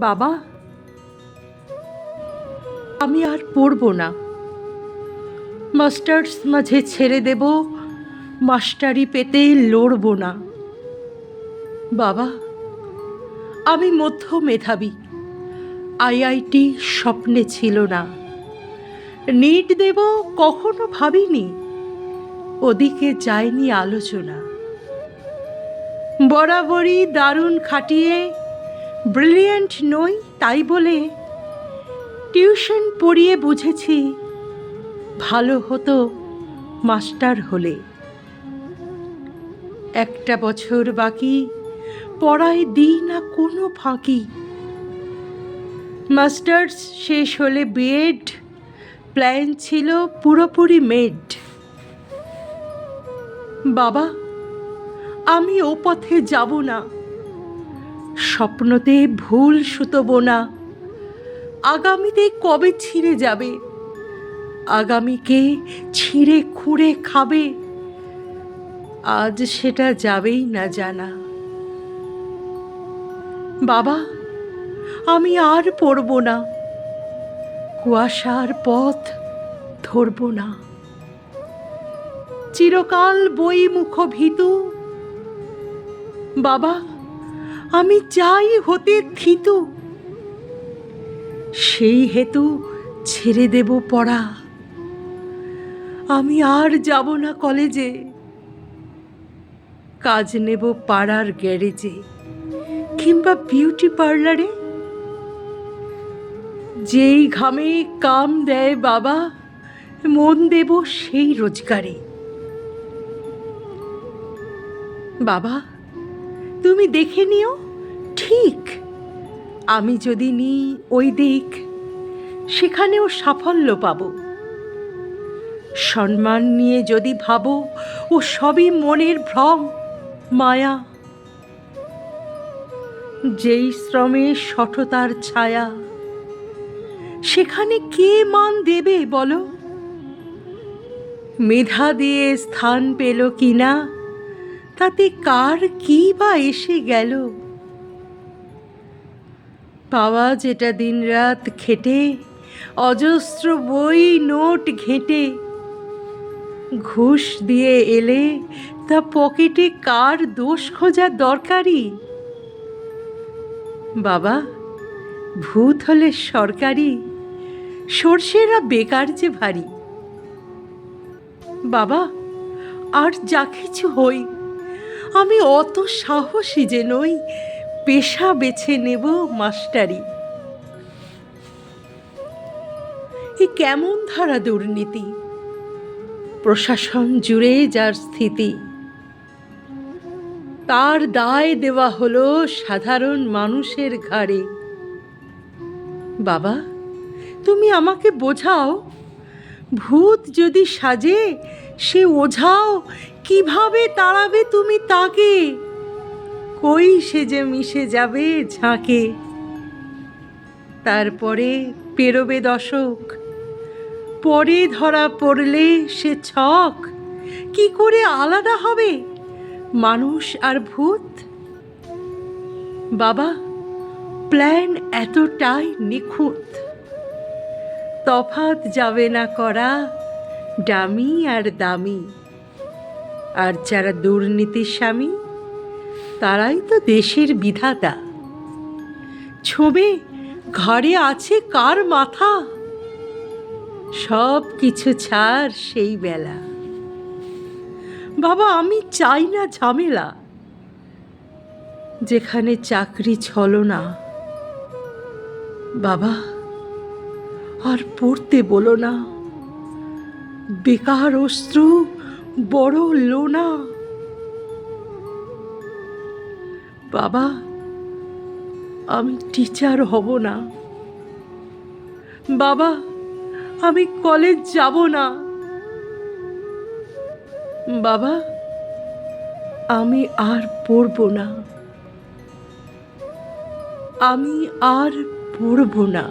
বাবা, আমি আর পড়ব না। মাস্টার্স মাঝে ছেড়ে দেব, মাস্টারি পেতে লড়ব না। বাবা, আমি মধ্য মেধাবী, আইআইটি স্বপ্নে ছিল না। নিট দেব কখনো ভাবিনি, ওদিকে যায়নি আলোচনা। বরাবরই দারুণ খাটিয়ে ব্রিলিয়েন্ট নই তাই বলে টিউশন পড়িয়ে বুঝেছি ভালো হতো মাস্টার হলে। একটা বছর বাকি, পড়ায় দিই না কোনো ফাঁকি। মাস্টার্স শেষ হলে বিএড, প্ল্যান ছিল পুরোপুরি মেড। বাবা, আমি ও পথে যাব না, স্বপ্নতে ভুল সুতোব না। আগামীতে কবে ছিঁড়ে যাবে, আগামীকে ছিঁড়ে খুঁড়ে খাবে, আজ সেটা যাবেই না জানা। বাবা, আমি আর পড়ব না, কুয়াশার পথ ধরব না। চিরকাল বই মুখ ভীতু, বাবা আমি চাই হতে থিতু। সেই হেতু ছেড়ে দেব পড়া, আমি আর যাব না কলেজে। কাজ নেব পাড়ার গ্যারেজে কিংবা বিউটি পার্লারে। যেই ঘামে কাম দেয় বাবা, মন দেব সেই রোজগারে। বাবা, তুমি দেখে নিও ঠিক, আমি যদি নিই ওই দিক, সেখানেও সাফল্য পাব। সম্মান নিয়ে যদি ভাবো, ও সবই মনের ভ্রম মায়া। যেই শ্রমে সঠতার ছায়া, সেখানে কে মান দেবে বলো? মেধা দিয়ে স্থান পেল কিনা, তাতে কার কি বা এসে গেল? পাওয়া যেটা দিনরাত খেটে, অজস্র বই নোট ঘেঁটে, ঘুষ দিয়ে এলে তা পকেটে কার দোষ খোঁজার দরকারি? বাবা, ভূত হলে সরকারি, সর্ষেরা বেকার যে ভারী। বাবা, আর যা কিছু হই, আমি অত সাহসী যে নই, পেশা বেছে নেব মাস্টারি। এ কেমন ধারা দুর্নীতি, প্রশাসন জুড়ে যার স্থিতি, তার দায় দেওয়া হলো সাধারণ মানুষের ঘাড়ে। বাবা, তুমি আমাকে বোঝাও, ভূত যদি সাজে সে ওঝাও, কিভাবে তাড়াবে তুমি তাকে? কই সে যে মিশে যাবে ঝাঁকে। তারপরে পেরোবে দশক, পরে ধরা পড়লে সে ছক, কি করে আলাদা হবে মানুষ আর ভূত? বাবা, প্ল্যান এতটাই নিখুঁত, তফাৎ যাবে না করা ডামি আর দামি। আর যারা দুর্নীতির স্বামী, তারাই তো দেশের বিধাতা। ছবে ঘরে আছে কার মাথা, সব কিছু ছাড় সেই বেলা। বাবা, আমি চাই না ঝামেলা, যেখানে চাকরি ছলনা। বাবা, আর পড়তে বলো না, বেকার অশ্রু বড় লোনা। বাবা, আমি টিচার হব না। বাবা, আমি কলেজ যাব না। বাবা, আমি আর পড়ব না, আমি আর পড়ব না।